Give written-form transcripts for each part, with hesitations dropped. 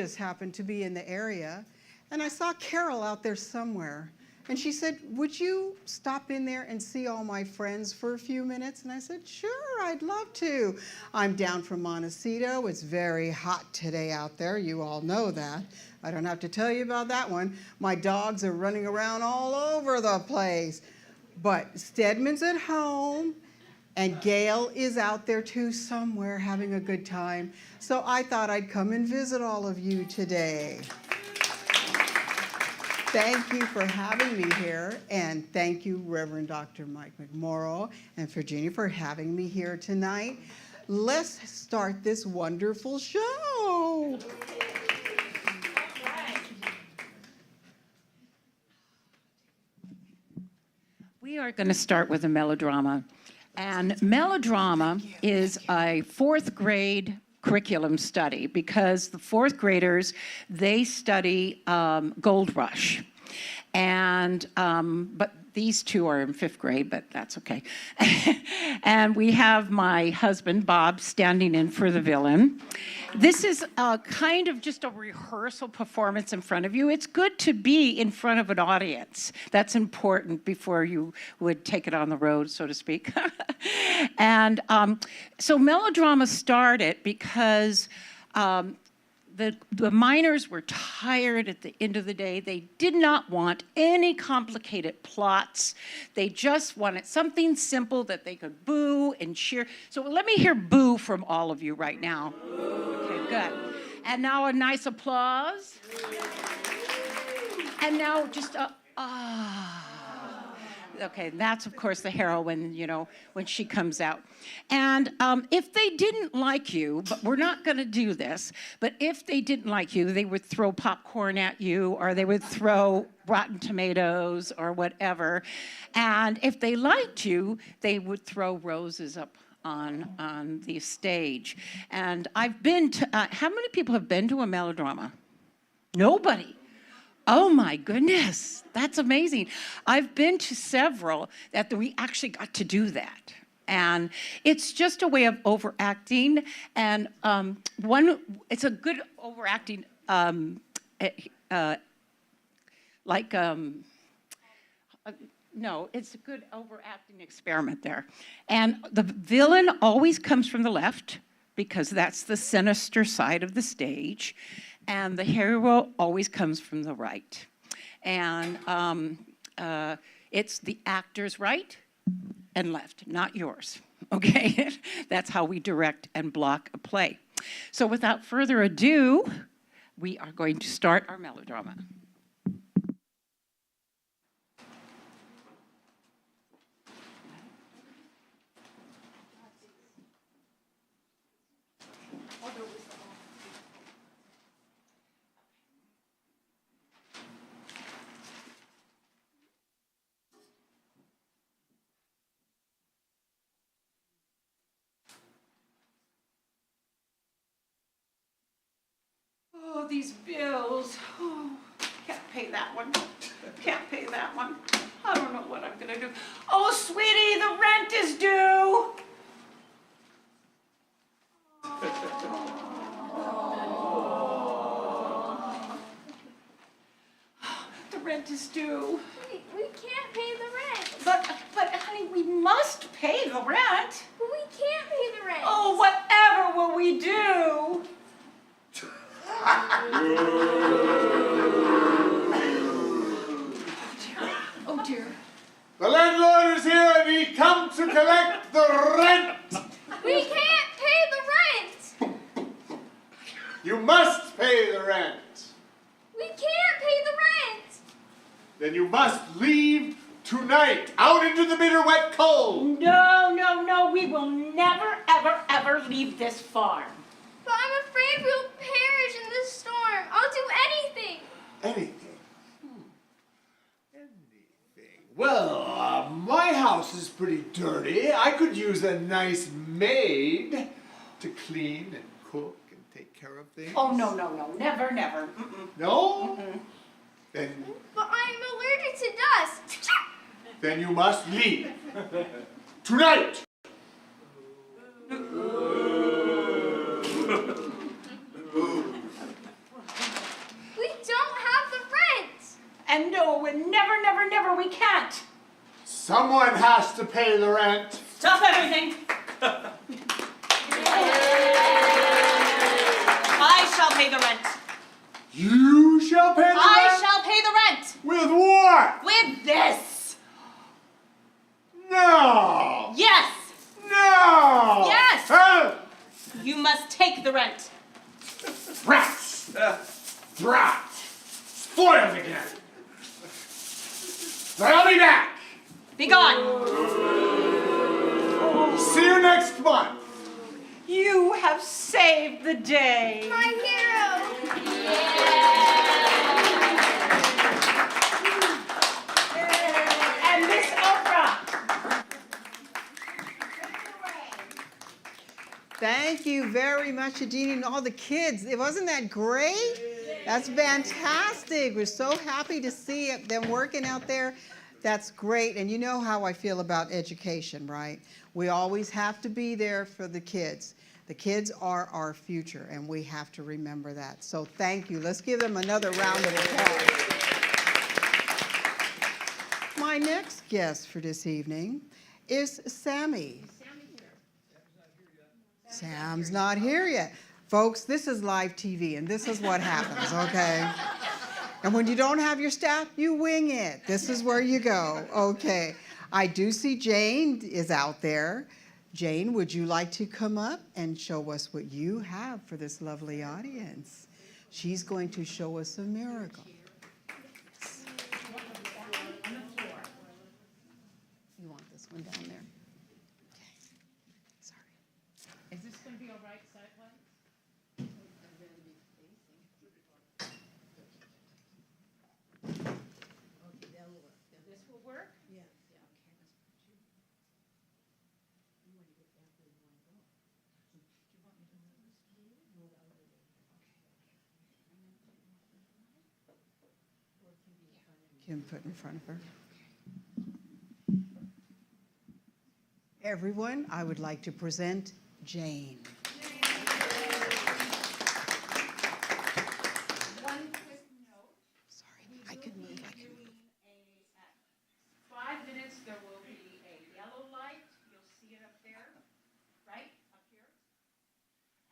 just happened to be in the area, and I saw Carol out there somewhere. And she said, would you stop in there and see all my friends for a few minutes? And I said, sure, I'd love to. I'm down from Montecito. It's very hot today out there. You all know that. I don't have to tell you about that one. My dogs are running around all over the place. But Stedman's at home, and Gail is out there too somewhere having a good time. So I thought I'd come and visit all of you today. Thank you for having me here, and thank you, Reverend Dr. Mike McMorrow and Virginia, for having me here tonight. Let's start this wonderful show. We are going to start with a melodrama, and melodrama is a fourth grade curriculum study because the fourth graders, they study Gold Rush. And, but these two are in fifth grade, but that's okay. And we have my husband, Bob, standing in for the villain. This is kind of just a rehearsal performance in front of you. It's good to be in front of an audience. That's important before you would take it on the road, so to speak. And so melodrama started because the miners were tired at the end of the day. They did not want any complicated plots. They just wanted something simple that they could boo and cheer. So let me hear boo from all of you right now. Okay, good. And now a nice applause. And now just a ah. Okay, that's, of course, the heroine, you know, when she comes out. And if they didn't like you, but we're not going to do this, but if they didn't like you, they would throw popcorn at you, or they would throw rotten tomatoes or whatever. And if they liked you, they would throw roses up on the stage. And I've been to, how many people have been to a melodrama? Nobody. Oh my goodness, that's amazing. I've been to several that we actually got to do that. And it's just a way of overacting. And it's a good overacting, no, it's a good overacting experiment there. And the villain always comes from the left because that's the sinister side of the stage. And the hero always comes from the right. And it's the actor's right and left, not yours, okay? That's how we direct and block a play. So without further ado, we are going to start our melodrama. Oh, these bills. Oh, can't pay that one. Can't pay that one. I don't know what I'm going to do. Oh, sweetie, the rent is due. Oh. The rent is due. We can't pay the rent. But, honey, we must pay the rent. But we can't pay the rent. Oh, whatever will we do? Oh dear. The landlord is here and he come to collect the rent. We can't pay the rent. You must pay the rent. We can't pay the rent. Then you must leave tonight out into the bitter wet cold. No, no, no. We will never, ever, ever leave this farm. But I'm afraid we'll perish in this storm. I'll do anything. Anything? Anything. Well, my house is pretty dirty. I could use a nice maid to clean and cook and take care of things. Oh, no, no, no. Never, never. No? Then, But I'm allergic to dust. then you must leave. Tonight. No, we never, never, never, we can't. Someone has to pay the rent. Stop everything! I shall pay the rent. You shall pay the rent? I shall pay the rent! With what? With this! No! Yes! No! Yes! Huh? You must take the rent. Rats! Rats! Spoiled again! But I'll be back! Be gone! See you next month! You have saved the day. My hero! And Miss Oprah. Thank you very much, Adini, and all the kids. Wasn't that great? That's fantastic. We're so happy to see them working out there. That's great. And you know how I feel about education, right? We always have to be there for the kids. The kids are our future, and we have to remember that. So thank you. Let's give them another round of applause. My next guest for this evening is Sammy. Sam's not here yet. Folks, this is live TV, and this is what happens, okay? And when you don't have your staff, you wing it. This is where you go, okay? I do see Jane is out there. Jane, would you like to come up and show us what you have for this lovely audience? She's going to show us a miracle. You want this one down there? Okay. Sorry. Is this going to be all right sight-wise? This will work? Yeah. Kim put in front of her. Everyone, I would like to present Jane. One quick note. Sorry, I can move. 5 minutes, there will be a yellow light. You'll see it up there, right up here.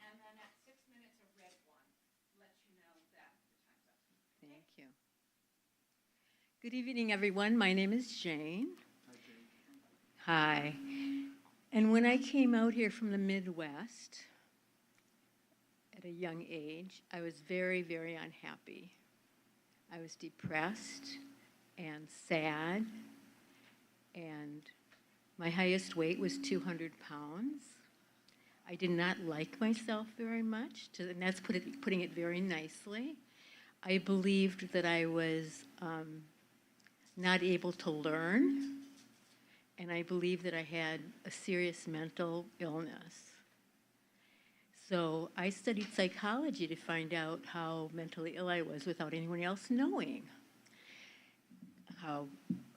And then at 6 minutes, a red one. Let you know that the time's up. Thank you. Good evening, everyone. My name is Jane. Hi. And when I came out here from the Midwest at a young age, I was very, very unhappy. I was depressed and sad, and my highest weight was 200 pounds. I did not like myself very much, and that's putting it very nicely. I believed that I was not able to learn, and I believed that I had a serious mental illness. So I studied psychology to find out how mentally ill I was without anyone else knowing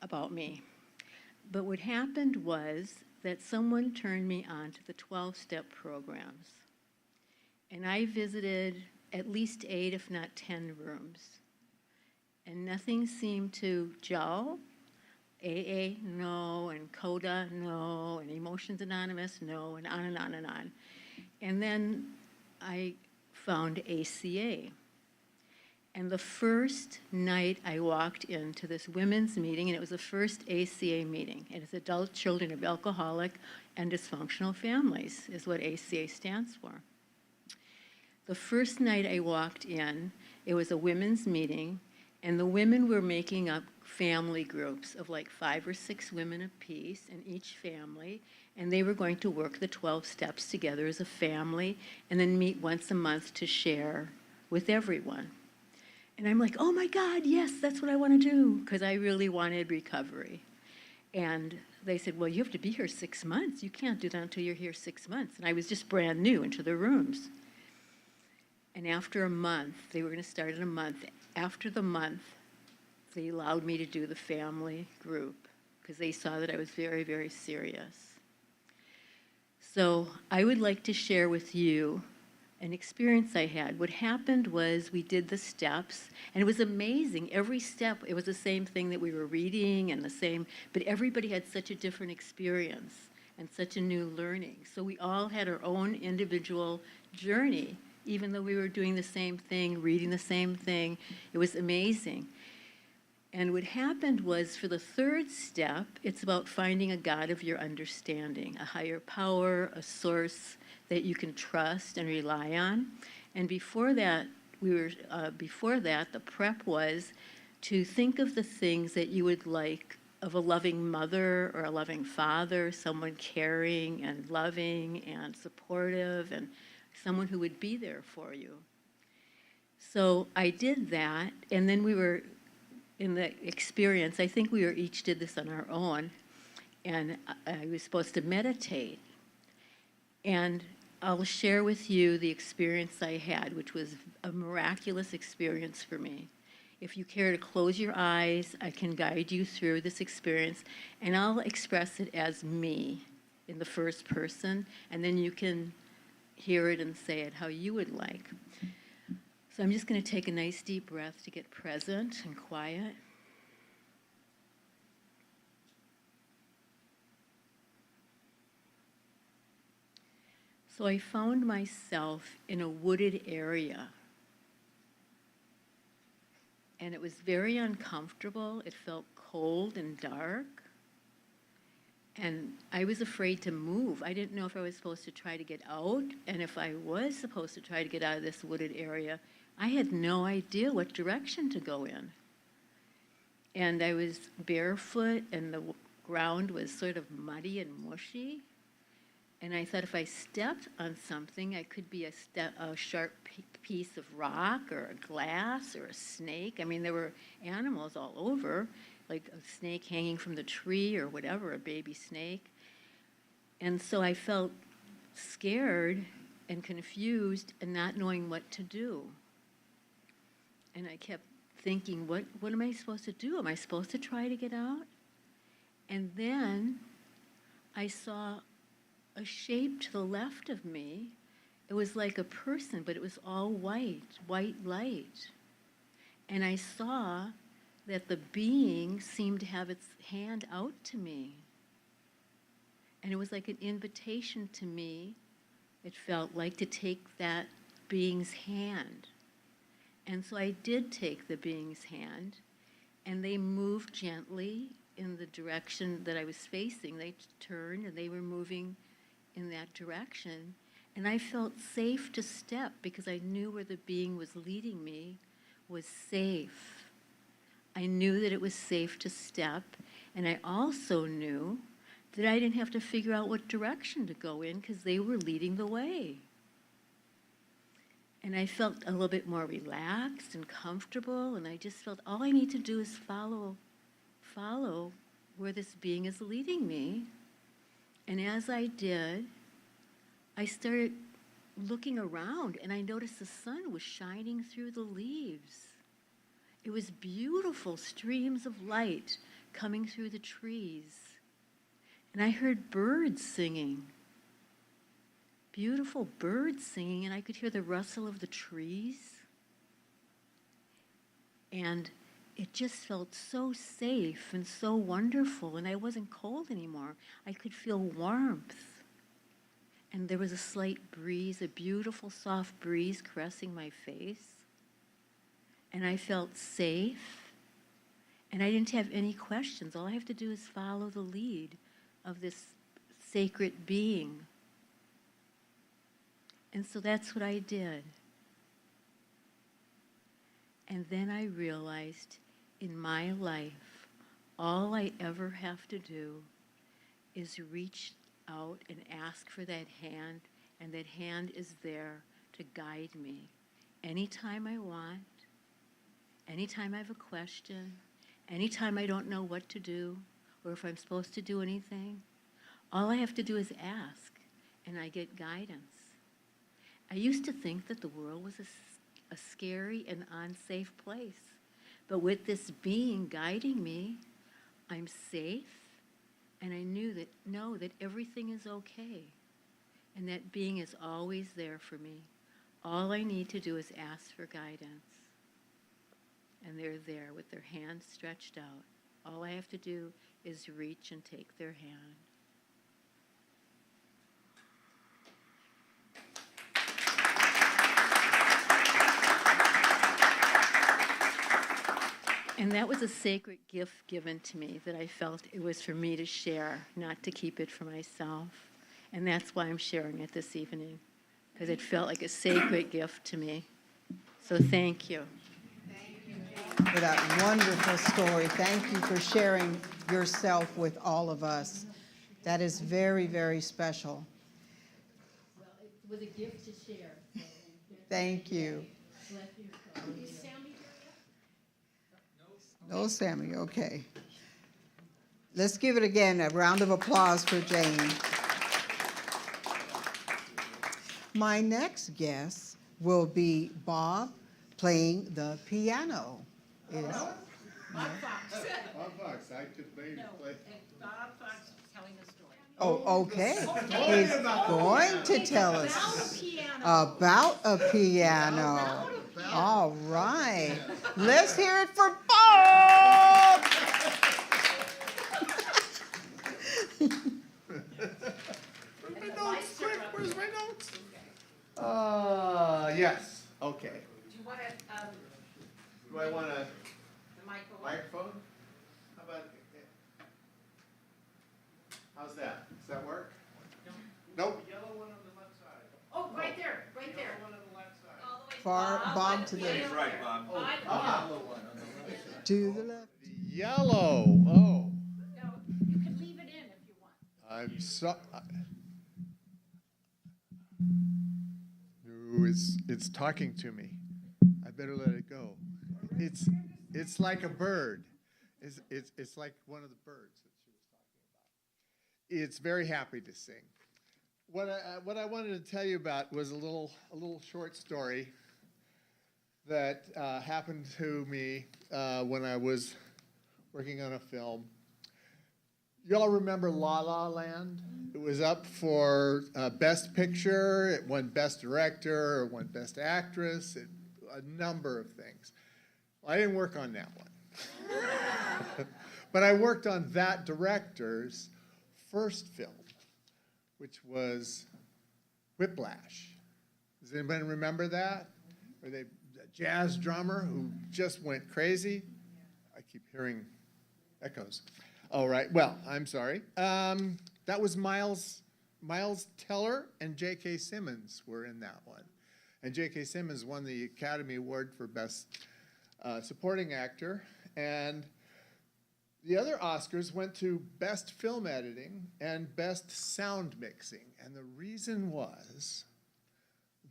about me. But what happened was that someone turned me on to the 12-step programs. And I visited at least 8, if not 10 rooms. And nothing seemed to gel. AA, no, and CODA, no, and Emotions Anonymous, no, and on and on and on. And then I found ACA. And the first night I walked into this women's meeting, and it was the first ACA meeting, and it's Adult Children of Alcoholic and Dysfunctional Families, is what ACA stands for. The first night I walked in, it was a women's meeting, and the women were making up family groups of like 5 or 6 women apiece in each family, and they were going to work the 12 steps together as a family and then meet once a month to share with everyone. And I'm like, oh my God, yes, that's what I want to do, because I really wanted recovery. And they said, well, you have to be here 6 months. You can't do that until you're here 6 months. And I was just brand new into the rooms. And after a month, they were going to start in a month. After the month, they allowed me to do the family group because they saw that I was very, very serious. So I would like to share with you an experience I had. What happened was we did the steps, and it was amazing. Every step, it was the same thing that we were reading and the same, but everybody had such a different experience and such a new learning. So we all had our own individual journey, even though we were doing the same thing, reading the same thing. It was amazing. And what happened was, for the third step, it's about finding a God of your understanding, a higher power, a source that you can trust and rely on. And before that, the prep was to think of the things that you would like of a loving mother or a loving father, someone caring and loving and supportive, and someone who would be there for you. So I did that, and then we were in the experience, I think we each did this on our own, and I was supposed to meditate. And I'll share with you the experience I had, which was a miraculous experience for me. If you care to close your eyes, I can guide you through this experience, and I'll express it as me in the first person, and then you can hear it and say it how you would like. So I'm just going to take a nice deep breath to get present and quiet. So I found myself in a wooded area. And it was very uncomfortable. It felt cold and dark. And I was afraid to move. I didn't know if I was supposed to try to get out. And if I was supposed to try to get out of this wooded area, I had no idea what direction to go in. And I was barefoot, and the ground was sort of muddy and mushy. And I thought if I stepped on something, I could be a sharp piece of rock or a glass or a snake. I mean, there were animals all over, like a snake hanging from the tree or whatever, a baby snake. And so I felt scared and confused and not knowing what to do. And I kept thinking, what am I supposed to do? Am I supposed to try to get out? And then I saw a shape to the left of me. It was like a person, but it was all white light. And I saw that the being seemed to have its hand out to me. And it was like an invitation to me, it felt like, to take that being's hand. And so I did take the being's hand, and they moved gently in the direction that I was facing. They turned, and they were moving in that direction. And I felt safe to step because I knew where the being was leading me was safe. I knew that it was safe to step, and I also knew that I didn't have to figure out what direction to go in because they were leading the way. And I felt a little bit more relaxed and comfortable, and I just felt all I need to do is follow where this being is leading me. And as I did, I started looking around, and I noticed the sun was shining through the leaves. It was beautiful streams of light coming through the trees. And I heard birds singing, beautiful birds singing, and I could hear the rustle of the trees. And it just felt so safe and so wonderful, and I wasn't cold anymore. I could feel warmth. And there was a slight breeze, a beautiful soft breeze caressing my face. And I felt safe, and I didn't have any questions. All I have to do is follow the lead of this sacred being. And so that's what I did. And then I realized in my life, all I ever have to do is reach out and ask for that hand, and that hand is there to guide me anytime I want, anytime I have a question, anytime I don't know what to do or if I'm supposed to do anything. All I have to do is ask, and I get guidance. I used to think that the world was a scary and unsafe place. But with this being guiding me, I'm safe, and I know that everything is okay, and that being is always there for me, All I need to do is ask for guidance. And they're there with their hands stretched out. All I have to do is reach and take their hand. And that was a sacred gift given to me that I felt it was for me to share, not to keep it for myself. And that's why I'm sharing it this evening, because it felt like a sacred gift to me. So thank you. For that wonderful story. Thank you for sharing yourself with all of us. That is very, very special. Well, it was a gift to share. Thank you. No, Sammy, okay. Let's give it again, a round of applause for Jane. My next guest will be Bob playing the piano. Bob Fox. Bob Fox, I could maybe play. Bob Fox is telling a story. Oh, okay. He's going to tell us about a piano. All right. Let's hear it for Bob. Where's my notes? Quick, where's my notes? Yes, okay. Do you want to, Do I want a the microphone? How about, how's that? Does that work? Nope. Yellow one on the left side. Oh, right there, right there. One on the left side. All the way Far, Bob to the Right, Bob. to the left. Yellow, oh. No, you can leave it in if you want. I'm so. No, it's talking to me. I better let it go. It's like a bird. It's like one of the birds that she was talking about. It's very happy to sing. What I wanted to tell you about was a little short story that happened to me when I was working on a film. Y'all remember La La Land? It was up for Best Picture, it won Best Director, it won Best Actress, a number of things. Well, I didn't work on that one. But I worked on that director's first film, which was Whiplash. Does anybody remember that? Where the jazz drummer who just went crazy? I keep hearing echoes. All right, well, I'm sorry. That was Miles Teller and J.K. Simmons were in that one. And J.K. Simmons won the Academy Award for Best Supporting Actor. And the other Oscars went to Best Film Editing and Best Sound Mixing. And the reason was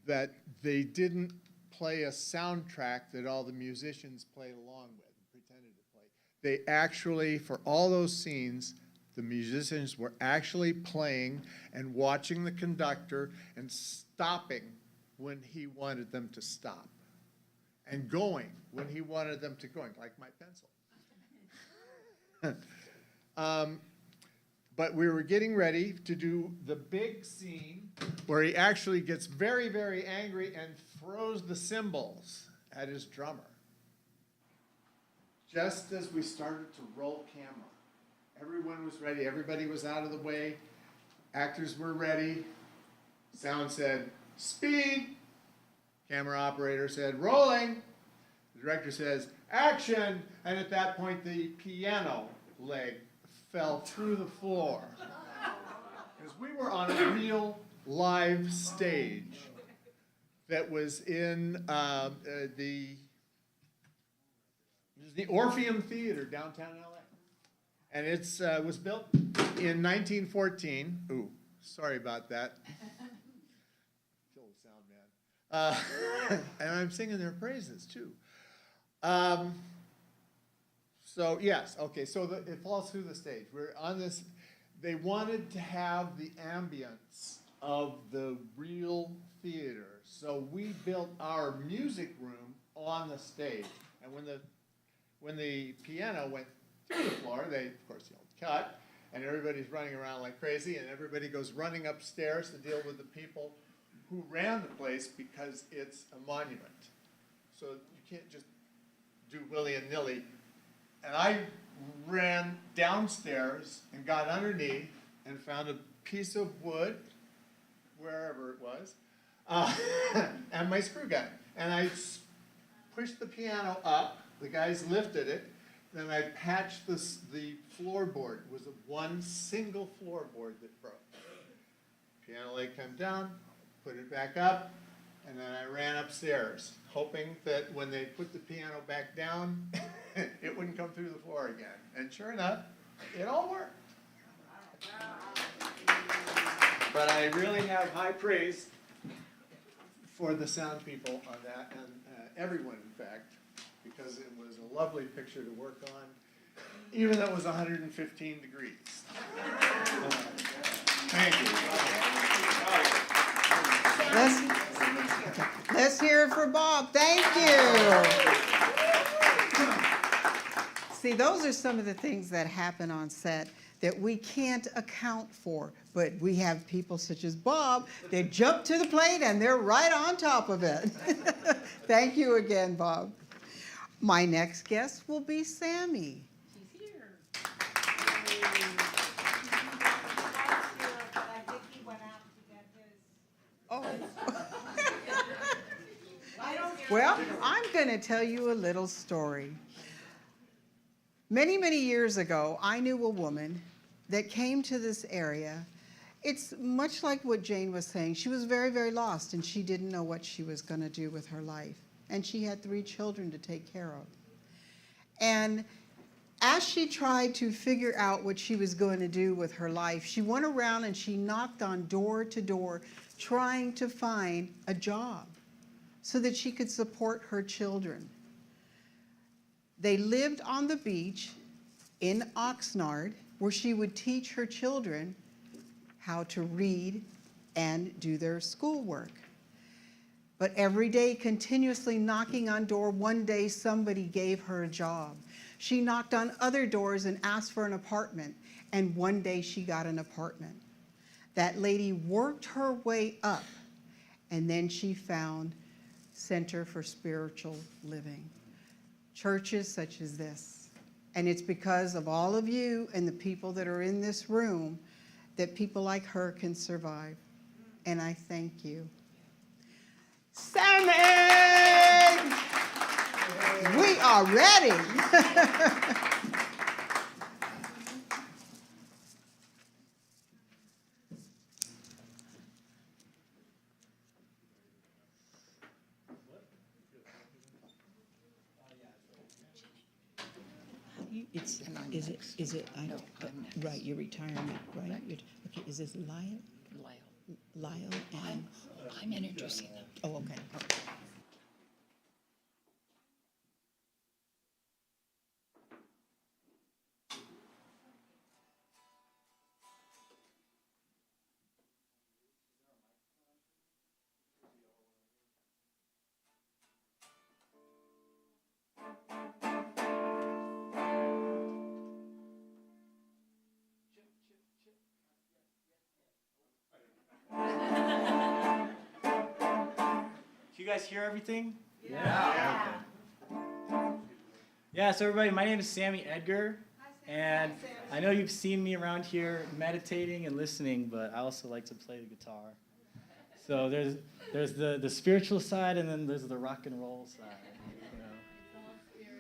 that they didn't play a soundtrack that all the musicians played along with and pretended to play. They actually, for all those scenes, the musicians were actually playing and watching the conductor and stopping when he wanted them to stop and going when he wanted them to go, like my pencil. But we were getting ready to do the big scene where he actually gets very, very angry and throws the cymbals at his drummer. Just as we started to roll camera, everyone was ready, everybody was out of the way, actors were ready, sound said, speed, camera operator said, rolling, the director says, action, and at that point the piano leg fell through the floor. Because we were on a real live stage that was in the Orpheum Theater, downtown LA. And it was built in 1914. Ooh, sorry about that. Kill the sound man. And I'm singing their praises too. So yes, okay, so it falls through the stage. We're on this, they wanted to have the ambience of the real theater. So we built our music room on the stage. And when the piano went through the floor, they, of course, yelled, cut, and everybody's running around like crazy, and everybody goes running upstairs to deal with the people who ran the place because it's a monument. So you can't just do willy and nilly. And I ran downstairs and got underneath and found a piece of wood, wherever it was, and my screw gun. And I pushed the piano up, the guys lifted it, then I patched the floorboard. It was one single floorboard that broke. Piano leg came down, put it back up, and then I ran upstairs, hoping that when they put the piano back down, it wouldn't come through the floor again. And sure enough, it all worked. But I really have high praise for the sound people on that, and everyone, in fact, because it was a lovely picture to work on, even though it was 115 degrees. Thank you. Let's hear it for Bob. Thank you. See, those are some of the things that happen on set that we can't account for, but we have people such as Bob that jump to the plate and they're right on top of it. Thank you again, Bob. My next guest will be Sammy. She's here. Oh. Well, I'm going to tell you a little story. Many, many years ago, I knew a woman that came to this area. It's much like what Jane was saying. She was very, very lost, and she didn't know what she was going to do with her life. And she had 3 children to take care of. And as she tried to figure out what she was going to do with her life, she went around and she knocked on door to door, trying to find a job so that she could support her children. They lived on the beach in Oxnard, where she would teach her children how to read and do their schoolwork. But every day, continuously knocking on door, one day somebody gave her a job. She knocked on other doors and asked for an apartment, and one day she got an apartment. That lady worked her way up, and then she found Center for Spiritual Living. Churches such as this. And it's because of all of you and the people that are in this room that people like her can survive. And I thank you. Sammy! We are ready. Is it, I don't, right, your retirement, right? Okay, is this Lyle? Lyle and? I'm introducing them. Oh, okay. You guys hear everything? Yeah. Okay. Yeah, so everybody, my name is Sammy Edgar, and I know you've seen me around here meditating and listening, but I also like to play the guitar. So there's the spiritual side, and then there's the rock and roll side. You know?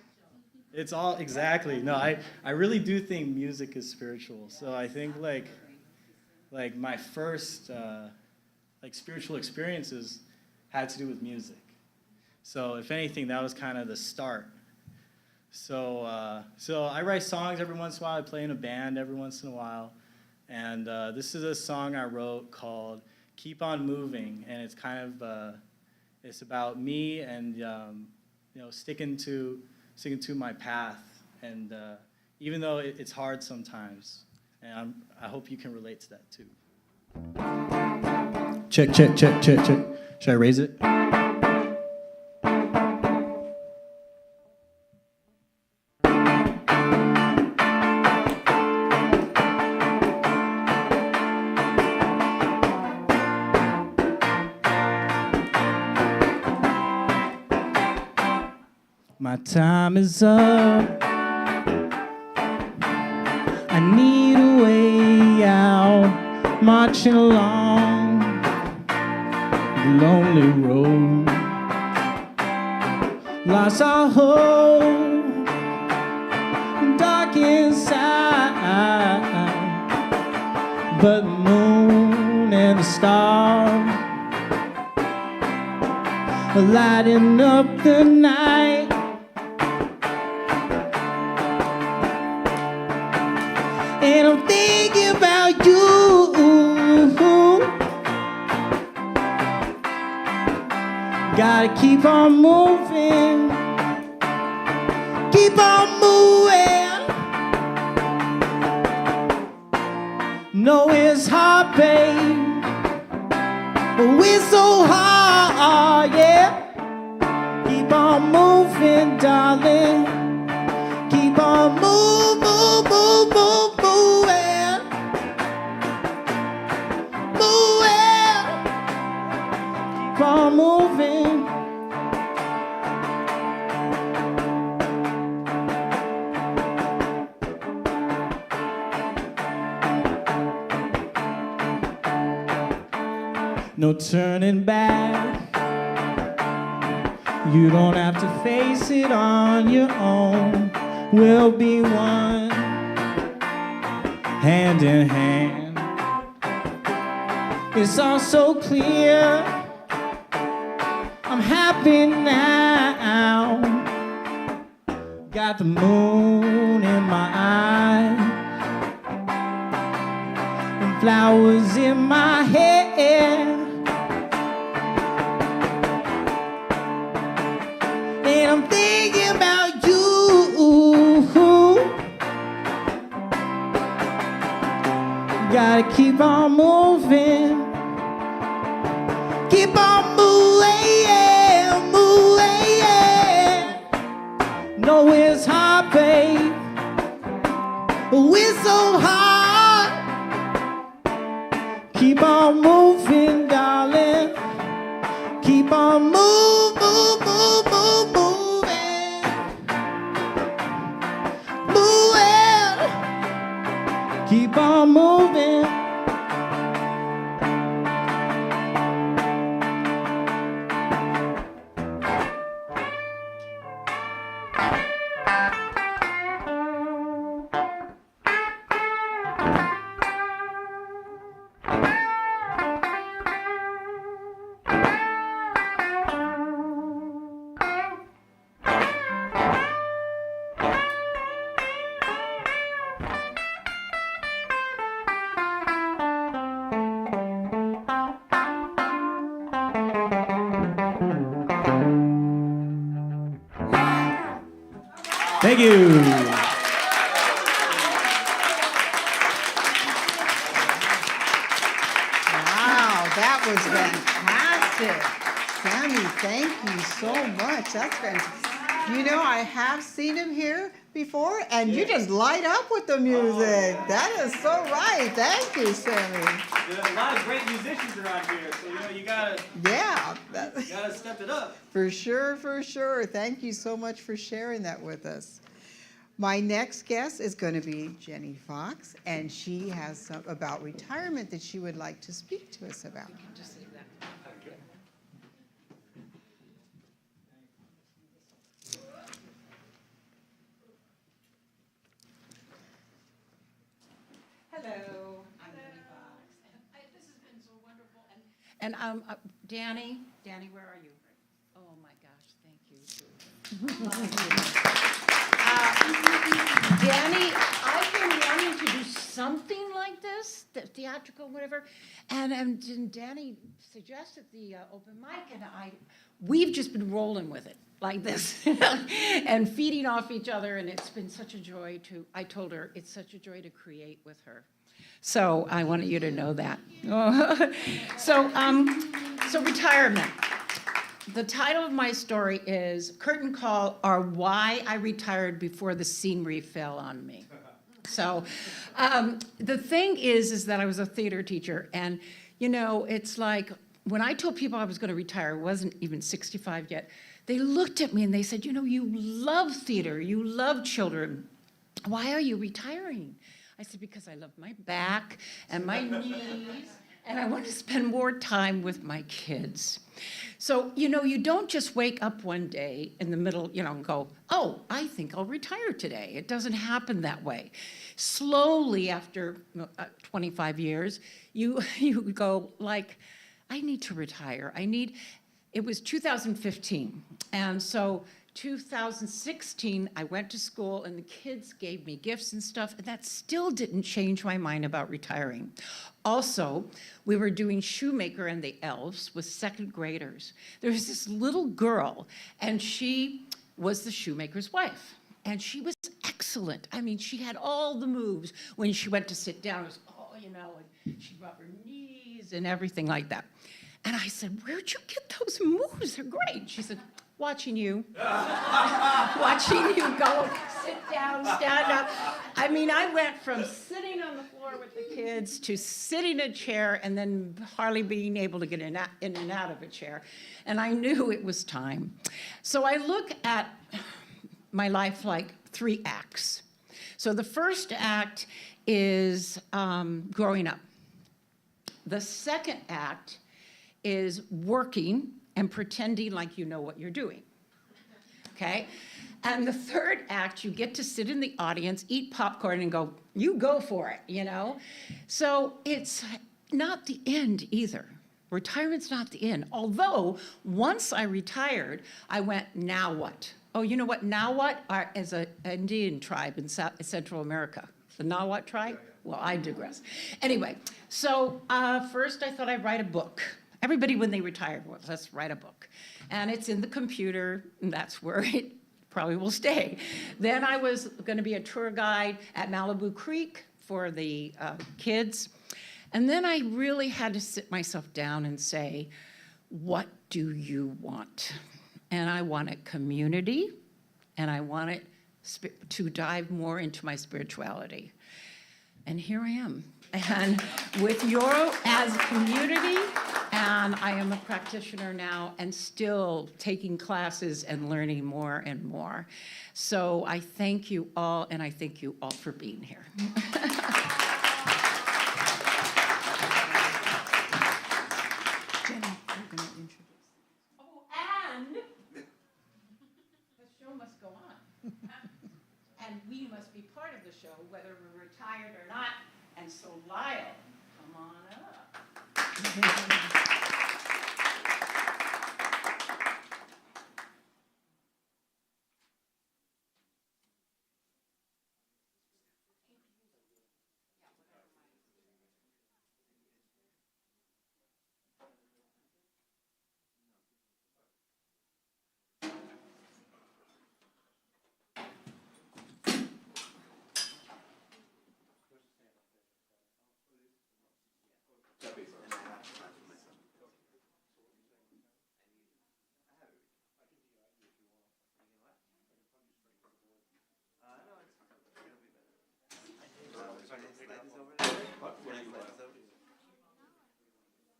It's all exactly. No, I really do think music is spiritual. So I think like my first spiritual experiences had to do with music. So if anything, that was kind of the start. So I write songs every once in a while. I play in a band every once in a while. And this is a song I wrote called Keep On Moving. And it's kind of, it's about me and, sticking to my path. And even though it's hard sometimes, and I hope you can relate to that too. Check, check, check, check, check. Should I raise it? my time is up. I need a way out, marching along the lonely road. Lost our hope, dark inside, but the moon and the stars are lighting up the night. And I'm thinking about you. Gotta keep on moving, keep on moving. No, it's hard, babe, but we're so hard, yeah. Keep on moving, darling. Keep on moving, keep on moving. No turning back. You don't have to face it on your own. We'll be one, hand in hand. It's all so clear. I'm happy now. Got the moon in my eye and flowers in my hair. And I'm thinking about you. Gotta keep on moving, keep on moving, moving. No, it's hard, babe, but we're so hard. Keep on moving, darling. Keep on moving, moving. Keep on moving. Thank you. Wow, that was fantastic. Sammy, thank you so much. That's fantastic. You know, I have seen him here before, and you just light up with the music. That is so right. Thank you, Sammy. There's a lot of great musicians around here, so you gotta step it up. For sure, for sure. Thank you so much for sharing that with us. My next guest is going to be Jenny Fox, and she has some about retirement that she would like to speak to us about. Hello, I'm Jenny Fox. This has been so wonderful. And Danny, where are you? Oh my gosh, thank you. Danny, I've been wanting to do something like this, theatrical, whatever, and Danny suggested the open mic, and we've just been rolling with it like this and feeding off each other, and it's been such a joy I told her, it's such a joy to create with her. So I wanted you to know that. So retirement. The title of my story is Curtain Call, or Why I Retired Before the Scenery Fell on Me. So the thing is that I was a theater teacher, and it's like when I told people I was going to retire, I wasn't even 65 yet, they looked at me and they said, you know, you love theater, you love children. Why are you retiring? I said, because I love my back and my knees, and I want to spend more time with my kids. So, you know, you don't just wake up one day in the middle, you know, and go, oh, I think I'll retire today. It doesn't happen that way. Slowly, after 25 years, you go like, I need to retire. It was 2015, and so 2016, I went to school and the kids gave me gifts and stuff, and that still didn't change my mind about retiring. Also, we were doing Shoemaker and the Elves with second graders. There was this little girl, and she was the shoemaker's wife, and she was excellent. I mean, she had all the moves. When she went to sit down, it was, oh, you know, and she'd rub her knees and everything like that. And I said, where'd you get those moves? They're great. She said, watching you. Watching you go, sit down, stand up. I mean, I went from sitting on the floor with the kids to sitting in a chair and then hardly being able to get in and out of a chair. And I knew it was time. So I look at my life like 3 acts. So the first act is growing up. The second act is working and pretending like you know what you're doing, okay? And the third act, you get to sit in the audience, eat popcorn, and go, you go for it, you know? So it's not the end either. Retirement's not the end. Although, once I retired, I went, now what? Oh, you know what, now what? As an Indian tribe in Central America, the Nahuatl tribe? Well, I digress. Anyway, so first I thought I'd write a book. Everybody, when they retired, well, let's write a book. And it's in the computer, and that's where it probably will stay. Then I was going to be a tour guide at Malibu Creek for the kids. And then I really had to sit myself down and say, what do you want? And I wanted community, and I wanted to dive more into my spirituality. And here I am. And with as a community, and I am a practitioner now and still taking classes and learning more and more. So I thank you all, and I thank you all for being here. Jenny, you're going to introduce. Oh, and the show must go on. And we must be part of the show, whether we're retired or not. And so, Lyle, come on up.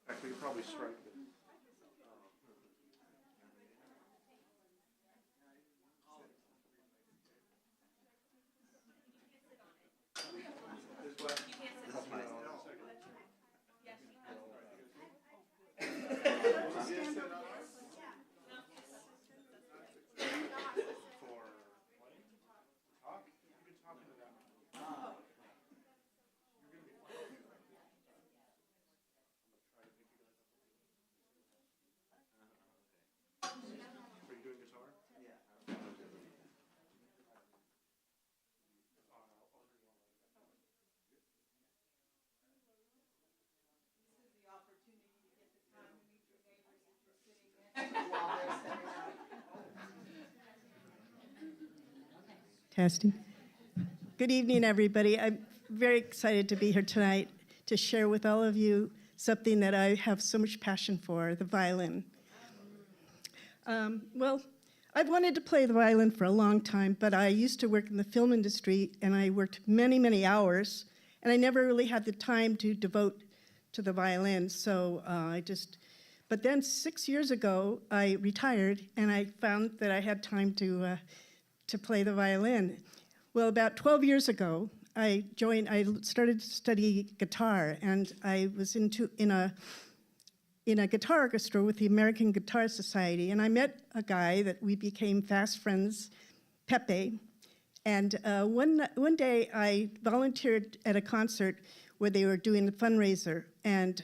Actually, you probably strike it. Testing. Good evening, everybody. I'm very excited to be here tonight to share with all of you something that I have so much passion for, the violin. Well, I've wanted to play the violin for a long time, but I used to work in the film industry, and I worked many, many hours, and I never really had the time to devote to the violin, so I just But then 6 years ago, I retired, and I found that I had time to play the violin. Well, about 12 years ago, I started to study guitar, and I was in a guitar orchestra with the American Guitar Society, and I met a guy that we became fast friends, Pepe. And one day I volunteered at a concert where they were doing a fundraiser, and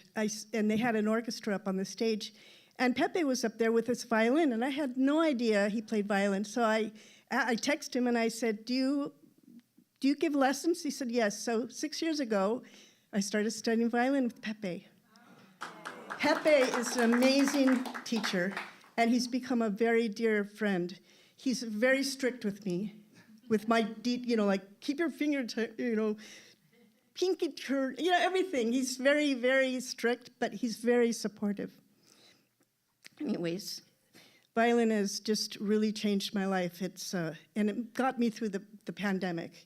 they had an orchestra up on the stage, and Pepe was up there with his violin, and I had no idea he played violin. So I texted him and I said, do you give lessons? He said, yes. So 6 years ago, I started studying violin with Pepe. Pepe is an amazing teacher, and he's become a very dear friend. He's very strict with me, with my, like, keep your finger to, pinky turn, everything. He's very, very strict, but he's very supportive. Anyways, violin has just really changed my life. And it got me through the pandemic.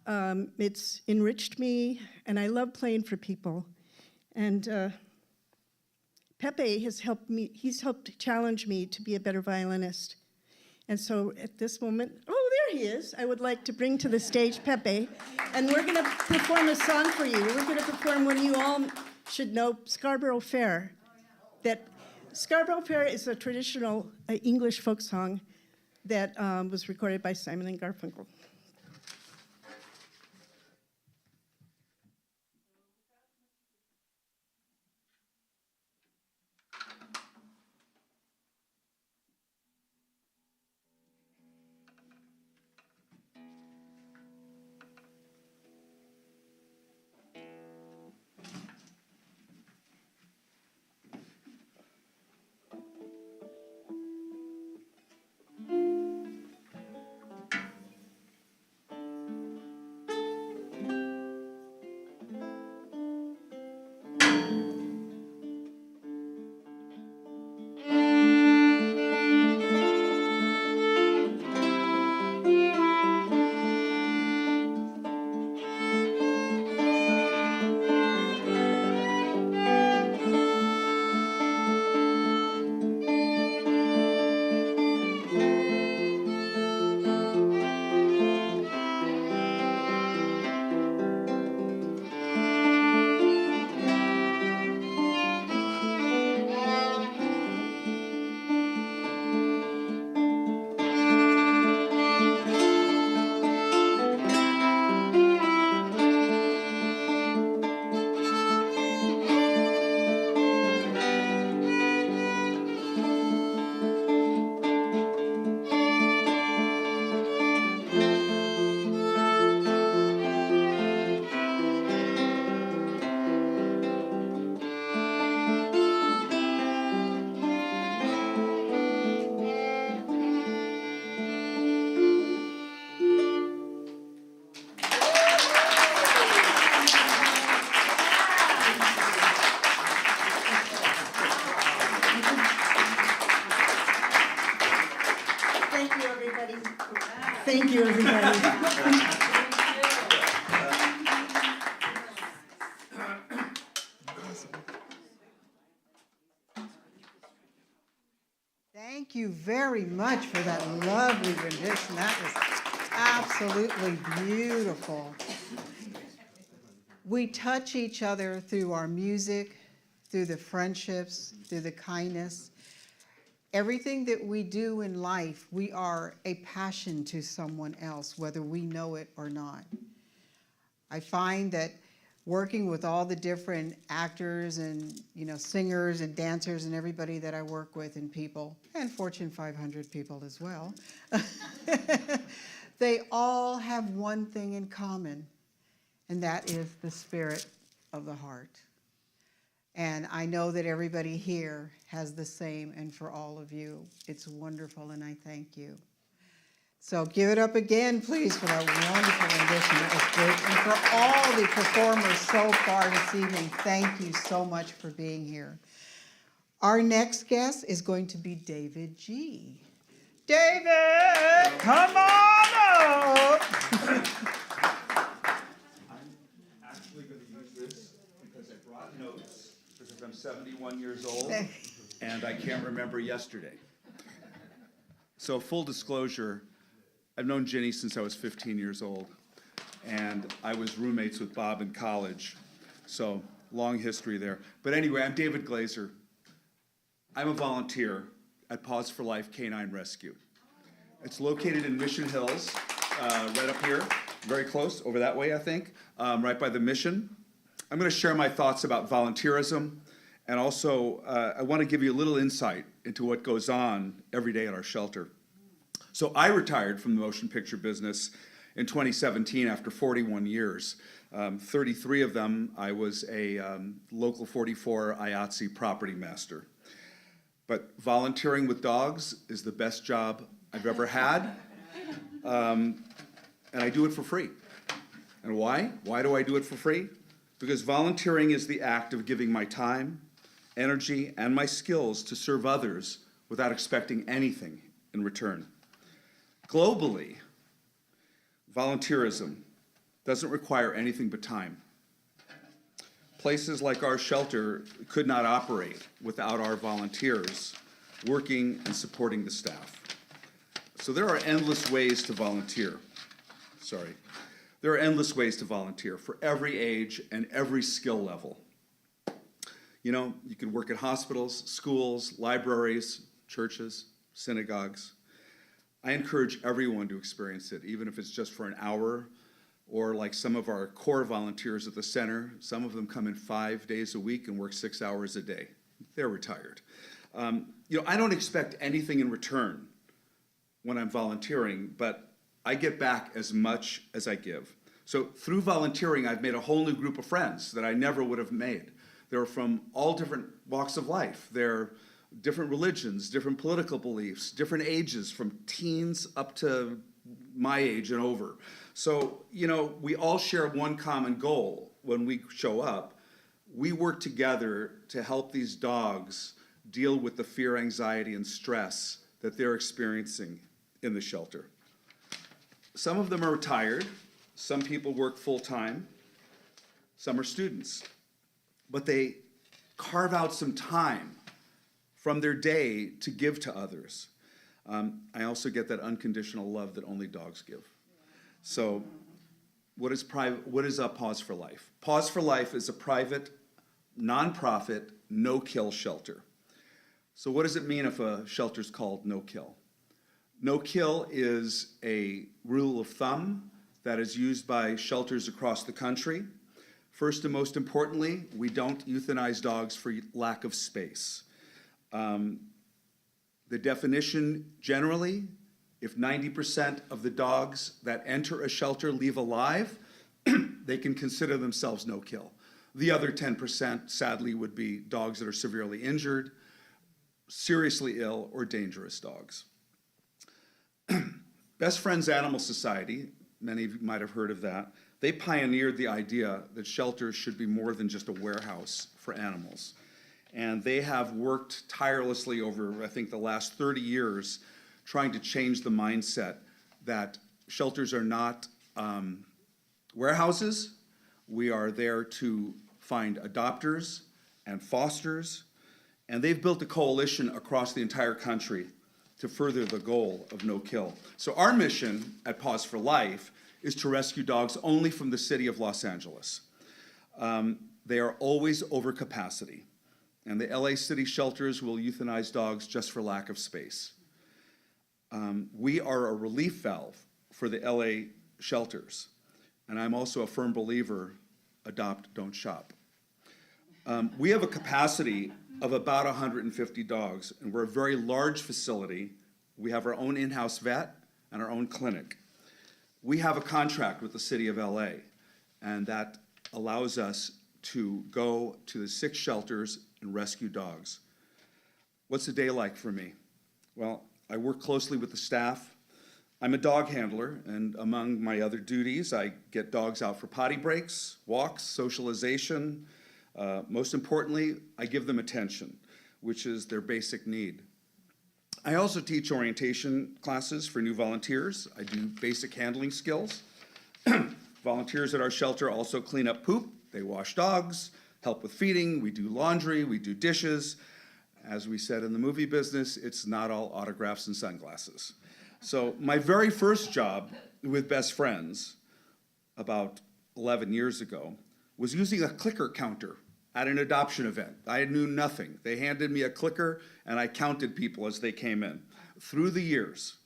It's enriched me, and I love playing for people. And Pepe has helped me, he's helped challenge me to be a better violinist. And so at this moment, oh, there he is. I would like to bring to the stage Pepe, and we're gonna perform a song for you. We're gonna perform one you all should know, Scarborough Fair. Scarborough Fair is a traditional English folk song that was recorded by Simon and Garfunkel. Thank you, everybody. Thank you very much for that lovely rendition. That was absolutely beautiful. We touch each other through our music, through the friendships, through the kindness. Everything that we do in life, we are a passion to someone else, whether we know it or not. I find that working with all the different actors and singers and dancers and everybody that I work with and people, and Fortune 500 people as well, they all have one thing in common, and that is the spirit of the heart. And I know that everybody here has the same, and for all of you, it's wonderful, and I thank you. So give it up again, please, for that wonderful rendition. That was great. And for all the performers so far this evening, thank you so much for being here. Our next guest is going to be David G. David, come on up. I'm actually going to use this because I brought notes, because I'm 71 years old, and I can't remember yesterday. So full disclosure, I've known Ginny since I was 15 years old, and I was roommates with Bob in college, so long history there. But anyway, I'm David Glazer. I'm a volunteer at Paws for Life Canine Rescue. It's located in Mission Hills, right up here, very close, over that way, I think, right by the Mission. I'm going to share my thoughts about volunteerism, and also I want to give you a little insight into what goes on every day at our shelter. So I retired from the motion picture business in 2017 after 41 years. 33 of them, I was a Local 44 IATSE property master. But volunteering with dogs is the best job I've ever had, and I do it for free. And why? Why do I do it for free? Because volunteering is the act of giving my time, energy, and my skills to serve others without expecting anything in return. Globally, volunteerism doesn't require anything but time. Places like our shelter could not operate without our volunteers working and supporting the staff. So there are endless ways to volunteer. There are endless ways to volunteer for every age and every skill level. You know, you can work at hospitals, schools, libraries, churches, synagogues. I encourage everyone to experience it, even if it's just for an hour, or like some of our core volunteers at the center. Some of them come in 5 days a week and work 6 hours a day. They're retired. You know, I don't expect anything in return when I'm volunteering, but I get back as much as I give. So through volunteering, I've made a whole new group of friends that I never would have made. They're from all different walks of life. They're different religions, different political beliefs, different ages, from teens up to my age and over. So, you know, we all share one common goal when we show up. We work together to help these dogs deal with the fear, anxiety, and stress that they're experiencing in the shelter. Some of them are retired. Some people work full-time. Some are students. But they carve out some time from their day to give to others. I also get that unconditional love that only dogs give. So what is Paws for Life? Paws for Life is a private, nonprofit, no-kill shelter. So what does it mean if a shelter's called no-kill? No-kill is a rule of thumb that is used by shelters across the country. First and most importantly, we don't euthanize dogs for lack of space. The definition generally, if 90% of the dogs that enter a shelter leave alive, they can consider themselves no-kill. The other 10%, sadly, would be dogs that are severely injured, seriously ill, or dangerous dogs. Best Friends Animal Society, many of you might have heard of that, they pioneered the idea that shelters should be more than just a warehouse for animals. And they have worked tirelessly over, I think, the last 30 years trying to change the mindset that shelters are not warehouses. We are there to find adopters and fosters. And they've built a coalition across the entire country to further the goal of no-kill. So our mission at Paws for Life is to rescue dogs only from the city of Los Angeles. They are always over capacity. And the LA city shelters will euthanize dogs just for lack of space. We are a relief valve for the LA shelters. And I'm also a firm believer, adopt, don't shop. We have a capacity of about 150 dogs, and we're a very large facility. We have our own in-house vet and our own clinic. We have a contract with the city of LA, and that allows us to go to the 6 shelters and rescue dogs. What's a day like for me? Well, I work closely with the staff. I'm a dog handler, and among my other duties, I get dogs out for potty breaks, walks, socialization. Most importantly, I give them attention, which is their basic need. I also teach orientation classes for new volunteers. I do basic handling skills. Volunteers at our shelter also clean up poop. They wash dogs, help with feeding, we do laundry, we do dishes. As we said in the movie business, it's not all autographs and sunglasses. So my very first job with Best Friends, about 11 years ago, was using a clicker counter at an adoption event. I knew nothing. They handed me a clicker, and I counted people as they came in. Through the years,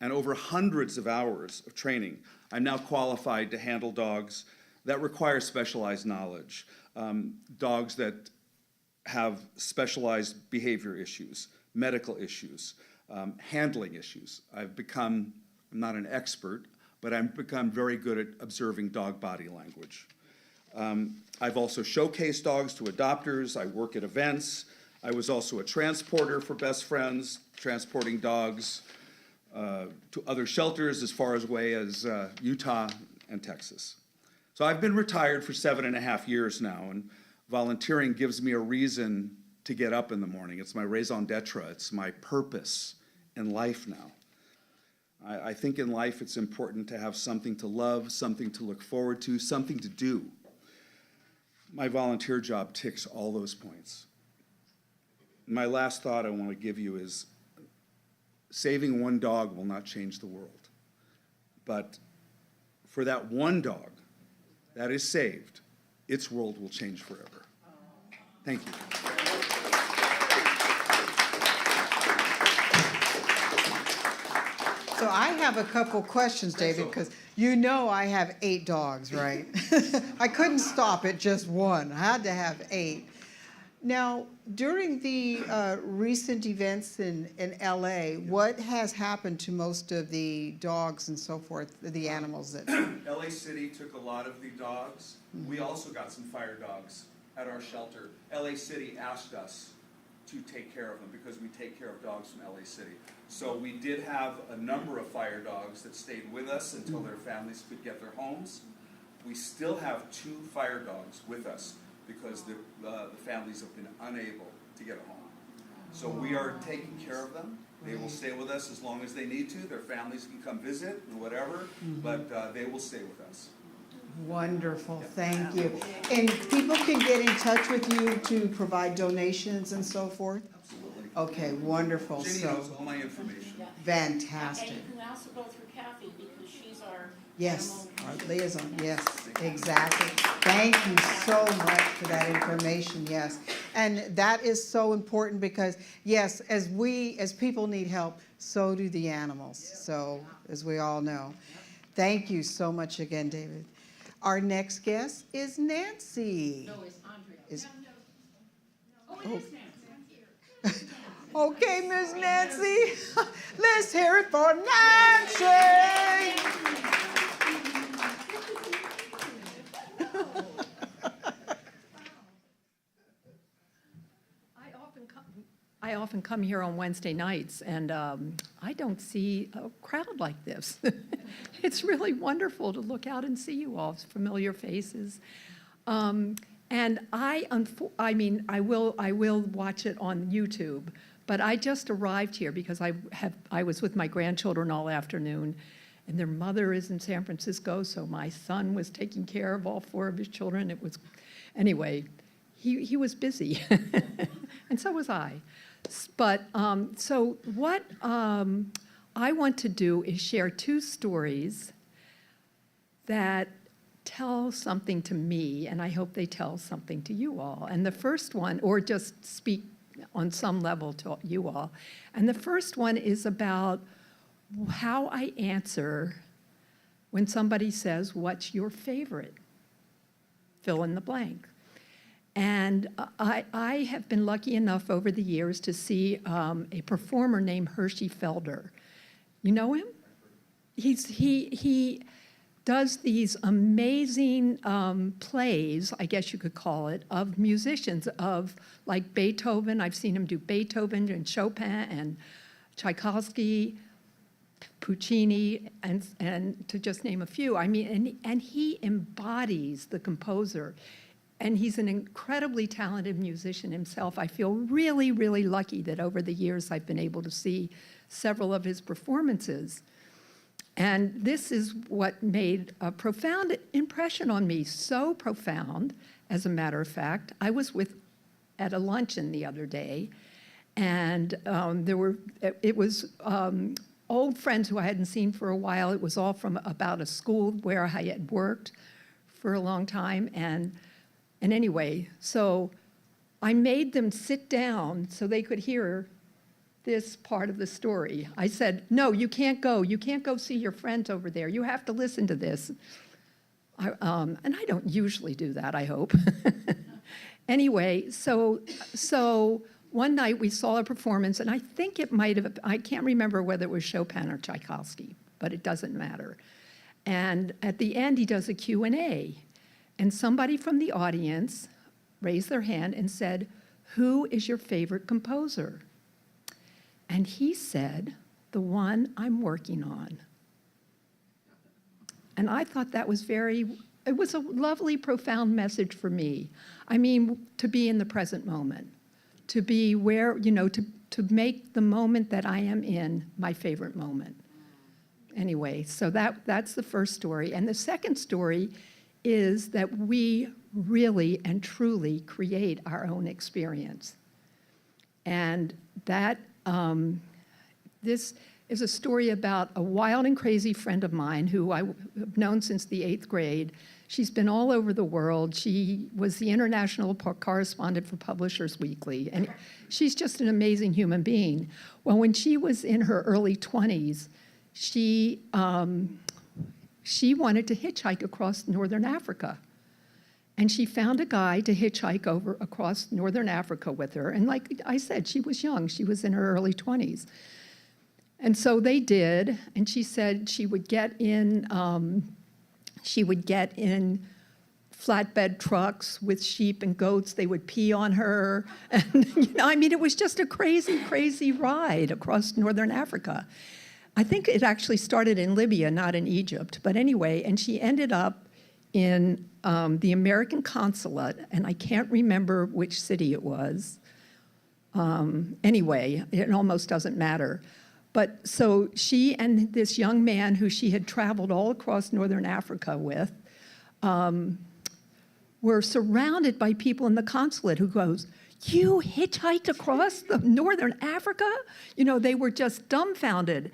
and over hundreds of hours of training, I'm now qualified to handle dogs that require specialized knowledge, dogs that have specialized behavior issues, medical issues, handling issues. I'm not an expert, but I've become very good at observing dog body language. I've also showcased dogs to adopters. I work at events. I was also a transporter for Best Friends, transporting dogs to other shelters as far away as Utah and Texas. So I've been retired for 7.5 years now, and volunteering gives me a reason to get up in the morning. It's my raison d'etre. It's my purpose in life now. I think in life it's important to have something to love, something to look forward to, something to do. My volunteer job ticks all those points. My last thought I want to give you is saving one dog will not change the world. But for that one dog that is saved, its world will change forever. Thank you. So I have a couple questions, David, because you know I have 8 dogs, right? I couldn't stop at just one. I had to have 8. Now, during the recent events in LA, what has happened to most of the dogs and so forth, the animals that... LA City took a lot of the dogs. We also got some fire dogs at our shelter. LA City asked us to take care of them because we take care of dogs from LA City. So we did have a number of fire dogs that stayed with us until their families could get their homes. We still have 2 fire dogs with us because the families have been unable to get a home. So we are taking care of them. They will stay with us as long as they need to. Their families can come visit and whatever, but they will stay with us. Wonderful, thank you. And people can get in touch with you to provide donations and so forth? Absolutely. Okay, wonderful. Jenny So knows all my information. fantastic. And you can also go through Kathy because she's our Yes, animal our liaison, yes, exactly. Thank you so much for that information, yes. And that is so important because, yes, as people need help, so do the animals, so, as we all know. Thank you so much again, David. Our next guest is Nancy. No, it's Andrea. Oh, it is Nancy. Okay, Miss Nancy, let's hear it for Nancy. I often come here on Wednesday nights, and I don't see a crowd like this. It's really wonderful to look out and see you all, familiar faces. And I will watch it on YouTube, but I just arrived here because I was with my grandchildren all afternoon, and their mother is in San Francisco, so my son was taking care of all 4 of his children. Anyway, he was busy, and so was I. But so what I want to do is share 2 stories that tell something to me, and I hope they tell something to you all. And the first one, or just speak on some level to you all, and the first one is about how I answer when somebody says, "What's your favorite?" Fill in the blank. And I have been lucky enough over the years to see a performer named Hershey Felder. You know him? He does these amazing plays, I guess you could call it, of musicians, of like Beethoven. I've seen him do Beethoven and Chopin and Tchaikovsky, Puccini, and to just name a few. I mean, and he embodies the composer. And he's an incredibly talented musician himself. I feel really, really lucky that over the years I've been able to see several of his performances. And this is what made a profound impression on me, so profound, as a matter of fact. I was at a luncheon the other day, And it was old friends who I hadn't seen for a while. It was all from about a school where I had worked for a long time. And anyway, so I made them sit down so they could hear this part of the story. I said, no, you can't go. You can't go see your friends over there. You have to listen to this. And I don't usually do that, I hope. Anyway, so one night we saw a performance, and I think it might have, I can't remember whether it was Chopin or Tchaikovsky, but it doesn't matter. And at the end, he does a Q&A, and somebody from the audience raised their hand and said, who is your favorite composer? And he said, the one I'm working on. And I thought that was it was a lovely, profound message for me. I mean, to be in the present moment, to be where, to make the moment that I am in my favorite moment. Anyway, so that's the first story. And the second story is that we really and truly create our own experience. And that, this is a story about a wild and crazy friend of mine who I have known since the 8th grade. She's been all over the world. She was the international correspondent for Publishers Weekly, and she's just an amazing human being. Well, when she was in her early 20s, she wanted to hitchhike across northern Africa. And she found a guy to hitchhike across northern Africa with her. And like I said, she was young. She was in her early 20s. And so they did, and she said she would get in flatbed trucks with sheep and goats. They would pee on her. And, I mean, it was just a crazy, crazy ride across northern Africa. I think it actually started in Libya, not in Egypt. But anyway, and she ended up in the American consulate, and I can't remember which city it was. Anyway, it almost doesn't matter. But so she and this young man who she had traveled all across northern Africa with were surrounded by people in the consulate who goes, you hitchhiked across the northern Africa? They were just dumbfounded.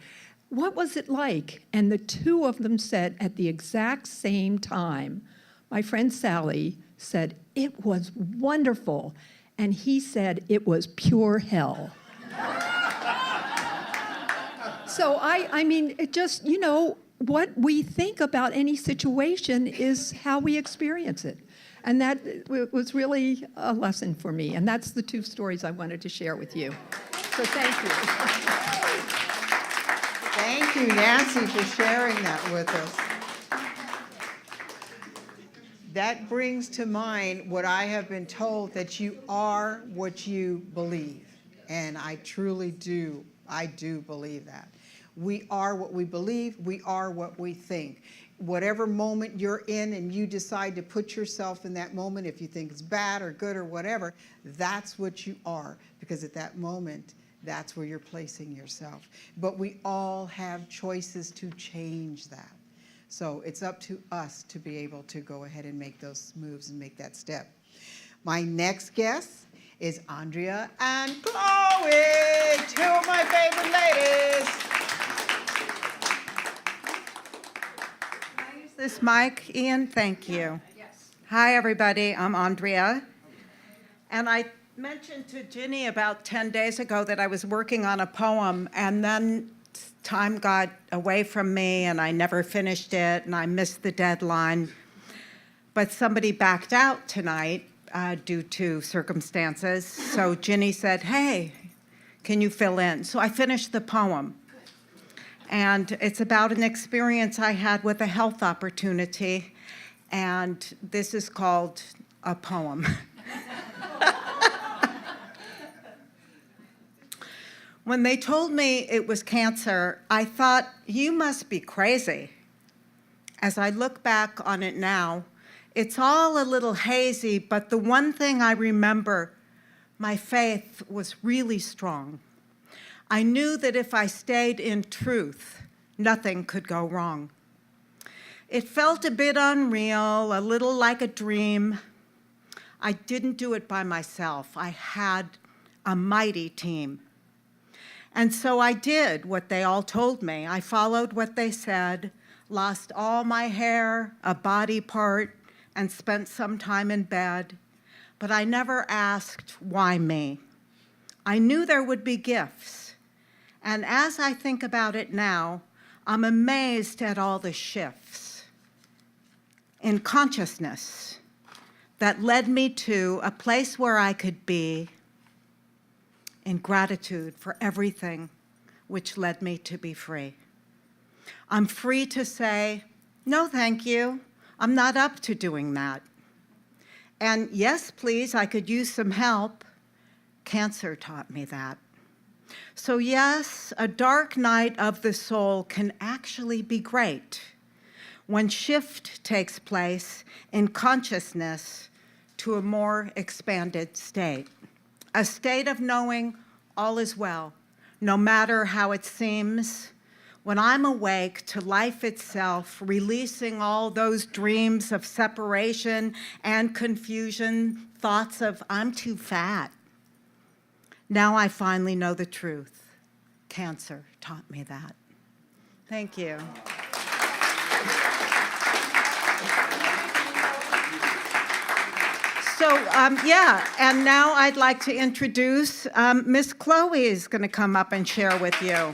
What was it like? And the two of them said at the exact same time, my friend Sally said, it was wonderful. And he said, it was pure hell. So I mean, it just, what we think about any situation is how we experience it. And that was really a lesson for me. And that's the two stories I wanted to share with you. So thank you. Thank you, Nancy, for sharing that with us. That brings to mind what I have been told, that you are what you believe. And I truly do. I do believe that. We are what we believe. We are what we think. Whatever moment you're in and you decide to put yourself in that moment, if you think it's bad or good or whatever, that's what you are. Because at that moment, that's where you're placing yourself. But we all have choices to change that. So it's up to us to be able to go ahead and make those moves and make that step. My next guest is Andrea and Chloe, two of my favorite ladies. This mic, Ian, thank you. Yes. Hi, everybody. I'm Andrea. And I mentioned to Ginny about 10 days ago that I was working on a poem, and then time got away from me, and I never finished it, and I missed the deadline. But somebody backed out tonight due to circumstances. So Ginny said, hey, can you fill in? So I finished the poem. And it's about an experience I had with a health opportunity, and this is called a poem. When they told me it was cancer, I thought, you must be crazy. As I look back on it now, it's all a little hazy, but the one thing I remember, my faith was really strong. I knew that if I stayed in truth, nothing could go wrong. It felt a bit unreal, a little like a dream. I didn't do it by myself. I had a mighty team. And so I did what they all told me. I followed what they said, lost all my hair, a body part, and spent some time in bed. But I never asked, why me? I knew there would be gifts. And as I think about it now, I'm amazed at all the shifts in consciousness that led me to a place where I could be in gratitude for everything which led me to be free. I'm free to say, no, thank you. I'm not up to doing that. And yes, please, I could use some help. Cancer taught me that. So yes, a dark night of the soul can actually be great when shift takes place in consciousness to a more expanded state. A state of knowing all is well, no matter how it seems. When I'm awake to life itself, releasing all those dreams of separation and confusion, thoughts of I'm too fat. Now I finally know the truth. Cancer taught me that. Thank you. So, and now I'd like to introduce Miss Chloe is going to come up and share with you.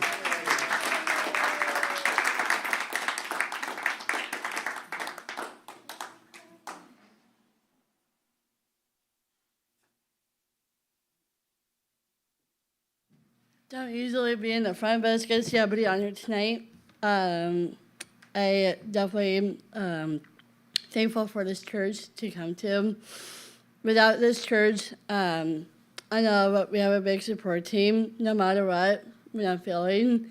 Don't usually be in the front, but it's good to see everybody on here tonight. I definitely am thankful for this church to come to. Without this church, I know we have a big support team, no matter what I'm feeling.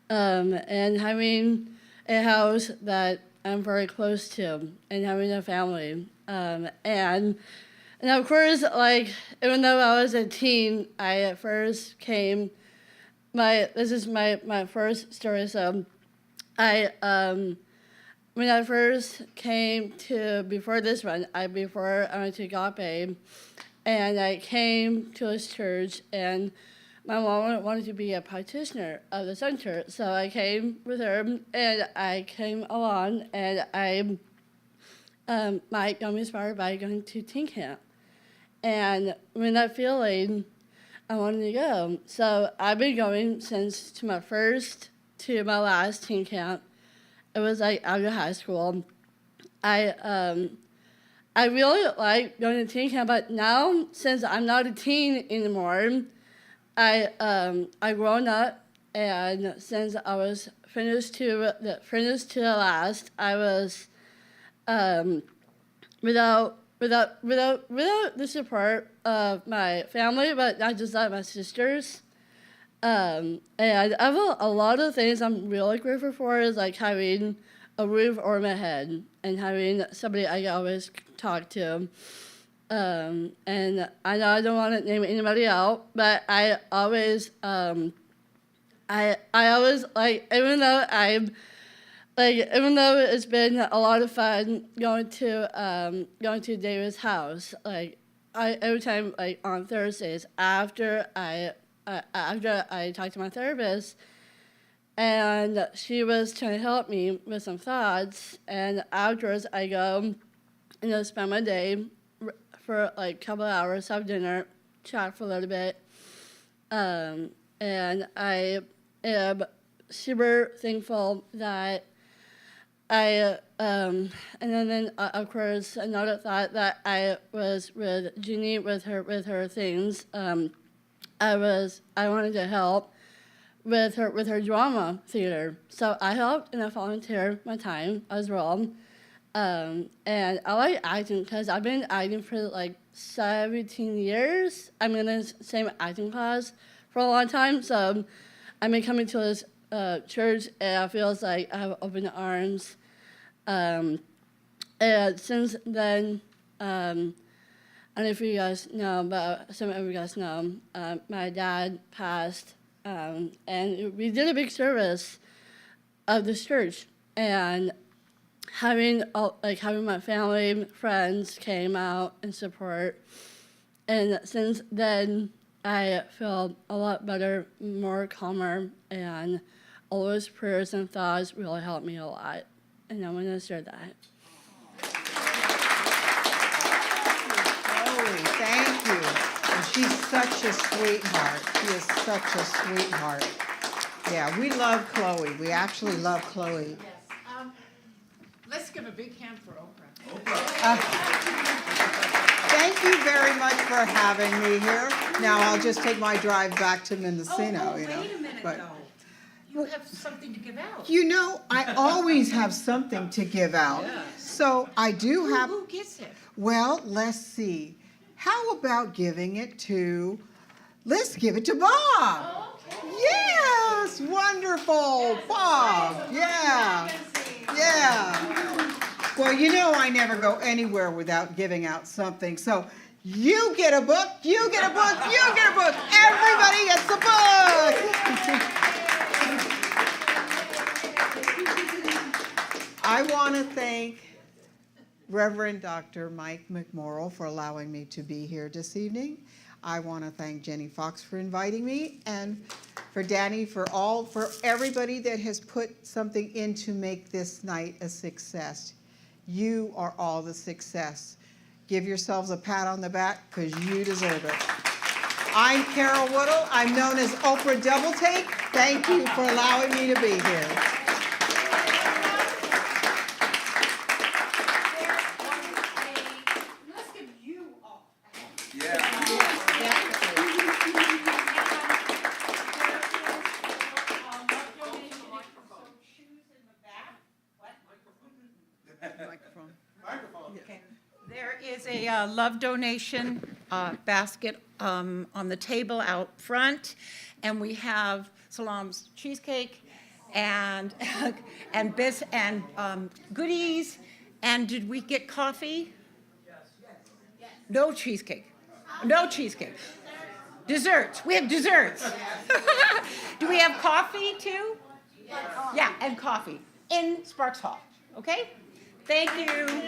And having a house that I'm very close to, and having a family. And of course, like, even though I was a teen, I at first came, this is my first story, so when I first came to, before this one, before I went to Agape, and I came to this church, and my mom wanted to be a practitioner of the center, so I came with her, and I came along, and I got me inspired by going to teen camp. And when that feeling, I wanted to go. So I've been going since to my first to my last teen camp. It was like after high school. I really like going to teen camp, but now since I'm not a teen anymore, I grown up, and since I was finished to the last, I was without the support of my family, but not just that, my sisters. And I have a lot of things I'm really grateful for, is like having a roof over my head and having somebody I can always talk to. And I know I don't want to name anybody out, but I always like, even though it's been a lot of fun going to David's house, like every time, like on Thursdays after I talked to my therapist, and she was trying to help me with some thoughts, and afterwards I go and spend my day for like a couple of hours, have dinner, chat for a little bit, and I am super thankful that and then of course another thought that I was with Jeannie with her things. I wanted to help with her drama theater, so I helped and I volunteered my time as well. And I like acting because I've been acting for like 17 years. I'm in the same acting class for a long time, so I've been coming to this church, and it feels like I have open arms. And since then, I don't know if you guys know, but some of you guys know, my dad passed, and we did a big service of this church, and having my family, friends came out and support, and since then, I feel a lot better, more calmer, and all those prayers and thoughts really helped me a lot. And I'm going to share that. Chloe, thank you. And she's such a sweetheart. She is such a sweetheart. Yeah, we love Chloe. We actually love Chloe. Let's give a big hand for Oprah. Thank you very much for having me here. Now I'll just take my drive back to Mendocino, Wait a minute, But, though. You have something to give out. you know, I always have something to give out. So I do have, Who gets it? well, let's see. How about giving it to, let's give it to Bob. Yes, wonderful, Bob. Yeah, yeah. Well, you know I never go anywhere without giving out something. So you get a book, you get a book, you get a book. Everybody gets a book. I want to thank Reverend Dr. Mike McMorrow for allowing me to be here this evening. I want to thank Jenny Fox for inviting me, and for Danny, for everybody that has put something in to make this night a success. You are all the success. Give yourselves a pat on the back because you deserve it. I'm Carol Woodall. I'm known as Oprah Double Take. Thank you for allowing me to be here. Let's give you all. There is a love donation basket on the table out front, and we have Salam's cheesecake and goodies. And did we get coffee? No cheesecake. No cheesecake. Desserts. We have desserts. Do we have coffee too? Yeah, and coffee in Sparks Hall. Okay? Thank you.